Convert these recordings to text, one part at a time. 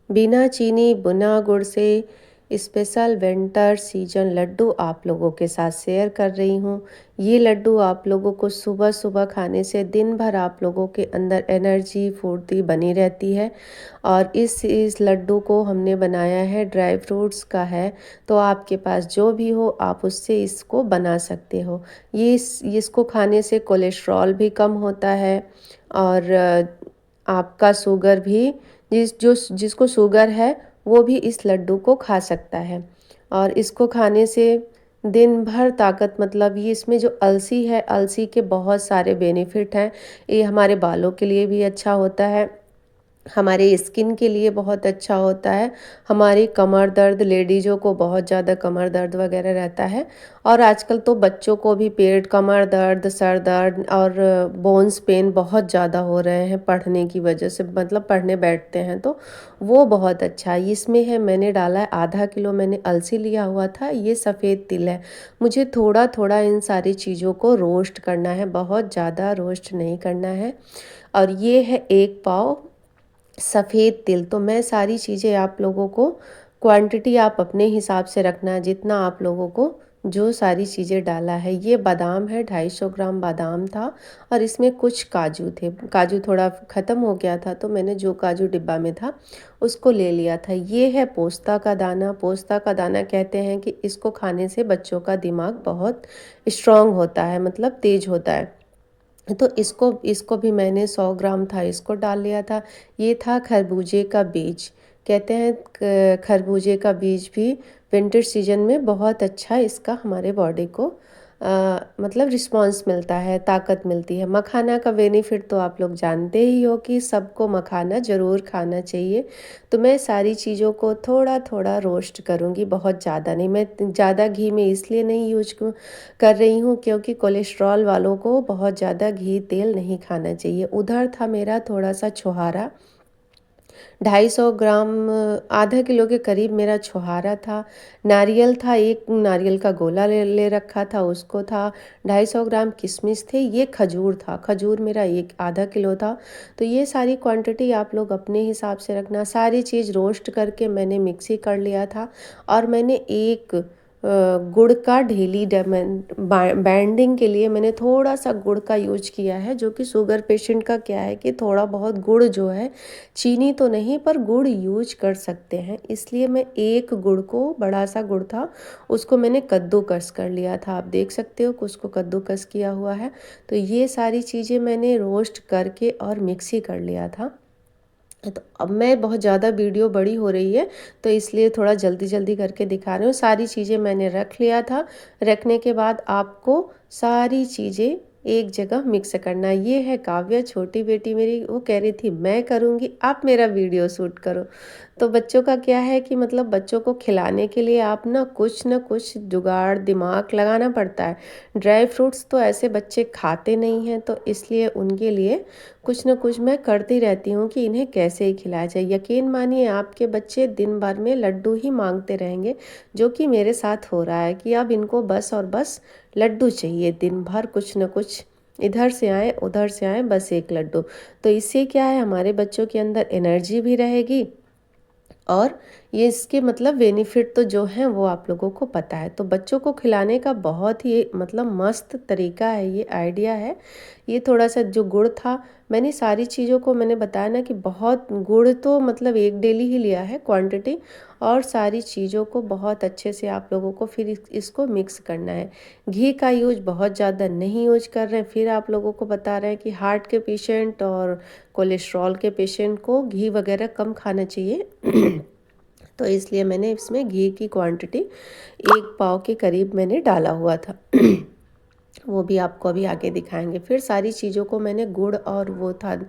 बिना चीनी भुना गुड़ से स्पेशल विंटर सीजन लड्डू आप लोगों के साथ शेयर कर रही हूँ। ये लड्डू आप लोगों को सुबह सुबह खाने से दिन भर आप लोगों के अंदर एनर्जी फुर्ती बनी रहती है। और इस लड्डू को हमने बनाया है, ड्राई फ्रूट्स का है, तो आपके पास जो भी हो आप उससे इसको बना सकते हो। इसको खाने से कोलेस्ट्रॉल भी कम होता है और आपका शुगर भी, जिसको शुगर है वो भी इस लड्डू को खा सकता है। और इसको खाने से दिन भर ताकत, मतलब ये इसमें जो अलसी है, अलसी के बहुत सारे बेनिफिट हैं। ये हमारे बालों के लिए भी अच्छा होता है, हमारे स्किन के लिए बहुत अच्छा होता है। हमारी कमर दर्द, लेडीज़ों को बहुत ज़्यादा कमर दर्द वगैरह रहता है, और आजकल तो बच्चों को भी पेट, कमर दर्द, सर दर्द और बोन्स पेन बहुत ज़्यादा हो रहे हैं पढ़ने की वजह से, मतलब पढ़ने बैठते हैं तो वो बहुत अच्छा है। इसमें है, मैंने डाला है आधा किलो, मैंने अलसी लिया हुआ था, ये सफ़ेद तिल है। मुझे थोड़ा थोड़ा इन सारी चीज़ों को रोस्ट करना है, बहुत ज़्यादा रोस्ट नहीं करना है। और ये है 1 पाव सफ़ेद तिल। तो मैं सारी चीज़ें आप लोगों को, क्वांटिटी आप अपने हिसाब से रखना, जितना आप लोगों को जो सारी चीज़ें डाला है। ये बादाम है, 250 ग्राम बादाम था, और इसमें कुछ काजू थे। काजू थोड़ा ख़त्म हो गया था तो मैंने जो काजू डिब्बा में था उसको ले लिया था। ये है पोस्ता का दाना। पोस्ता का दाना कहते हैं कि इसको खाने से बच्चों का दिमाग बहुत स्ट्रांग होता है, मतलब तेज होता है। तो इसको इसको भी मैंने 100 ग्राम था, इसको डाल लिया था। ये था खरबूजे का बीज। कहते हैं खरबूजे का बीज भी विंटर सीजन में बहुत अच्छा, इसका हमारे बॉडी को मतलब रिस्पांस मिलता है, ताकत मिलती है। मखाना का बेनिफिट तो आप लोग जानते ही हो कि सबको मखाना ज़रूर खाना चाहिए। तो मैं सारी चीज़ों को थोड़ा थोड़ा रोस्ट करूँगी, बहुत ज़्यादा नहीं। मैं ज़्यादा घी में इसलिए नहीं यूज कर रही हूँ क्योंकि कोलेस्ट्रॉल वालों को बहुत ज़्यादा घी तेल नहीं खाना चाहिए। उधर था मेरा थोड़ा सा छोहारा, 250 ग्राम, आधा किलो के करीब मेरा छोहारा था। नारियल था, एक नारियल का गोला ले ले रखा था, उसको था। 250 ग्राम किशमिश थे। ये खजूर था, खजूर मेरा एक आधा किलो था। तो ये सारी क्वांटिटी आप लोग अपने हिसाब से रखना। सारी चीज़ रोस्ट करके मैंने मिक्सी कर लिया था, और मैंने एक गुड़ का ढेली बाइंडिंग के लिए मैंने थोड़ा सा गुड़ का यूज किया है, जो कि शुगर पेशेंट का क्या है कि थोड़ा बहुत गुड़ जो है, चीनी तो नहीं पर गुड़ यूज कर सकते हैं, इसलिए मैं एक गुड़ को, बड़ा सा गुड़ था, उसको मैंने कद्दूकस कर लिया था। आप देख सकते हो कि उसको कद्दूकस किया हुआ है। तो ये सारी चीज़ें मैंने रोस्ट करके और मिक्सी कर लिया था। तो अब मैं, बहुत ज़्यादा वीडियो बड़ी हो रही है तो इसलिए थोड़ा जल्दी जल्दी करके दिखा रही हूँ। सारी चीज़ें मैंने रख लिया था। रखने के बाद आपको सारी चीज़ें एक जगह मिक्स करना। ये है काव्या, छोटी बेटी मेरी, वो कह रही थी मैं करूँगी, आप मेरा वीडियो शूट करो। तो बच्चों का क्या है कि मतलब बच्चों को खिलाने के लिए आप ना कुछ जुगाड़, दिमाग लगाना पड़ता है। ड्राई फ्रूट्स तो ऐसे बच्चे खाते नहीं हैं, तो इसलिए उनके लिए कुछ ना कुछ मैं करती रहती हूँ कि इन्हें कैसे ही खिलाया जाए। यकीन मानिए आपके बच्चे दिन भर में लड्डू ही मांगते रहेंगे, जो कि मेरे साथ हो रहा है कि अब इनको बस और बस लड्डू चाहिए। दिन भर कुछ न कुछ, इधर से आए उधर से आए, बस एक लड्डू। तो इससे क्या है, हमारे बच्चों के अंदर एनर्जी भी रहेगी, और ये इसके मतलब बेनिफिट तो जो हैं वो आप लोगों को पता है। तो बच्चों को खिलाने का बहुत ही मतलब मस्त तरीका है, ये आइडिया है। ये थोड़ा सा जो गुड़ था, मैंने सारी चीज़ों को, मैंने बताया ना कि बहुत गुड़ तो मतलब एक डेली ही लिया है क्वांटिटी, और सारी चीज़ों को बहुत अच्छे से आप लोगों को फिर इसको मिक्स करना है। घी का यूज बहुत ज़्यादा नहीं यूज कर रहे हैं। फिर आप लोगों को बता रहे हैं कि हार्ट के पेशेंट और कोलेस्ट्रॉल के पेशेंट को घी वगैरह कम खाना चाहिए। तो इसलिए मैंने इसमें घी की क्वांटिटी 1 पाव के करीब मैंने डाला हुआ था। वो भी आपको अभी आगे दिखाएंगे। फिर सारी चीज़ों को मैंने, गुड़ और वो था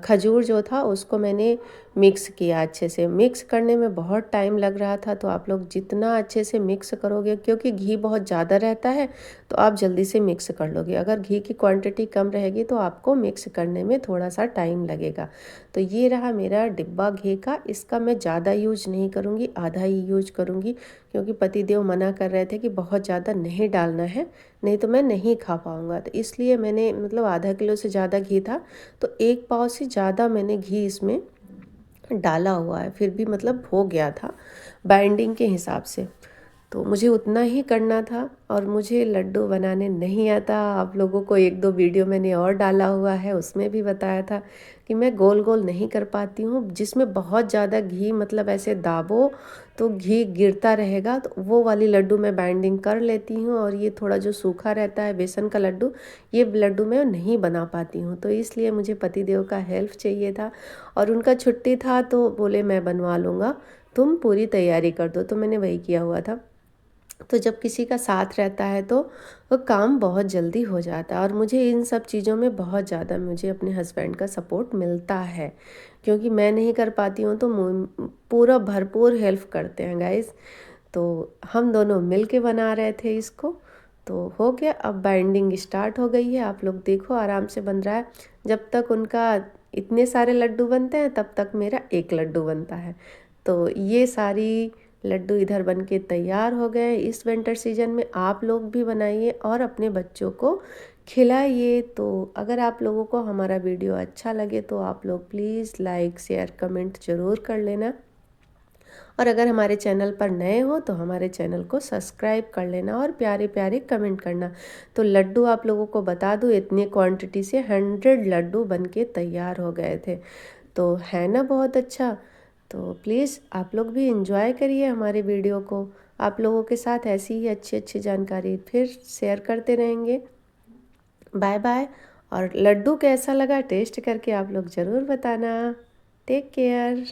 खजूर जो था, उसको मैंने मिक्स किया अच्छे से। मिक्स करने में बहुत टाइम लग रहा था, तो आप लोग जितना अच्छे से मिक्स करोगे, क्योंकि घी बहुत ज़्यादा रहता है तो आप जल्दी से मिक्स कर लोगे। अगर घी की क्वांटिटी कम रहेगी तो आपको मिक्स करने में थोड़ा सा टाइम लगेगा। तो ये रहा मेरा डिब्बा घी का। इसका मैं ज़्यादा यूज नहीं करूँगी, आधा ही यूज करूँगी, क्योंकि पतिदेव मना कर रहे थे कि बहुत ज़्यादा नहीं डालना है, नहीं तो मैं नहीं खा पाऊँगा। तो इसलिए मैंने, मतलब आधा किलो से ज़्यादा घी था, तो 1 पाव से ज़्यादा मैंने घी इसमें डाला हुआ है, फिर भी मतलब हो गया था बाइंडिंग के हिसाब से। तो मुझे उतना ही करना था और मुझे लड्डू बनाने नहीं आता। आप लोगों को 1-2 वीडियो मैंने और डाला हुआ है, उसमें भी बताया था कि मैं गोल-गोल नहीं कर पाती हूँ, जिसमें बहुत ज़्यादा घी मतलब ऐसे दाबो तो घी गिरता रहेगा, तो वो वाली लड्डू मैं बाइंडिंग कर लेती हूँ। और ये थोड़ा जो सूखा रहता है बेसन का लड्डू, ये लड्डू मैं नहीं बना पाती हूँ। तो इसलिए मुझे पतिदेव का हेल्प चाहिए था और उनका छुट्टी था, तो बोले मैं बनवा लूँगा, तुम पूरी तैयारी कर दो। तो मैंने वही किया हुआ था। तो जब किसी का साथ रहता है तो वो काम बहुत जल्दी हो जाता है और मुझे इन सब चीज़ों में बहुत ज़्यादा मुझे अपने हस्बैंड का सपोर्ट मिलता है, क्योंकि मैं नहीं कर पाती हूँ तो पूरा भरपूर हेल्प करते हैं गाइस। तो हम दोनों मिल के बना रहे थे इसको। तो हो गया, अब बाइंडिंग स्टार्ट हो गई है, आप लोग देखो आराम से बन रहा है। जब तक उनका इतने सारे लड्डू बनते हैं तब तक मेरा एक लड्डू बनता है। तो ये सारी लड्डू इधर बन के तैयार हो गए। इस विंटर सीजन में आप लोग भी बनाइए और अपने बच्चों को खिलाइए। तो अगर आप लोगों को हमारा वीडियो अच्छा लगे तो आप लोग प्लीज़ लाइक शेयर कमेंट ज़रूर कर लेना। और अगर हमारे चैनल पर नए हो तो हमारे चैनल को सब्सक्राइब कर लेना और प्यारे प्यारे कमेंट करना। तो लड्डू आप लोगों को बता दूँ, इतनी क्वांटिटी से 100 लड्डू बन के तैयार हो गए थे। तो है ना बहुत अच्छा। तो प्लीज़ आप लोग भी एंजॉय करिए हमारे वीडियो को। आप लोगों के साथ ऐसी ही अच्छी अच्छी जानकारी फिर शेयर करते रहेंगे। Bye bye. और लड्डू कैसा लगा टेस्ट करके आप लोग ज़रूर बताना। Take care.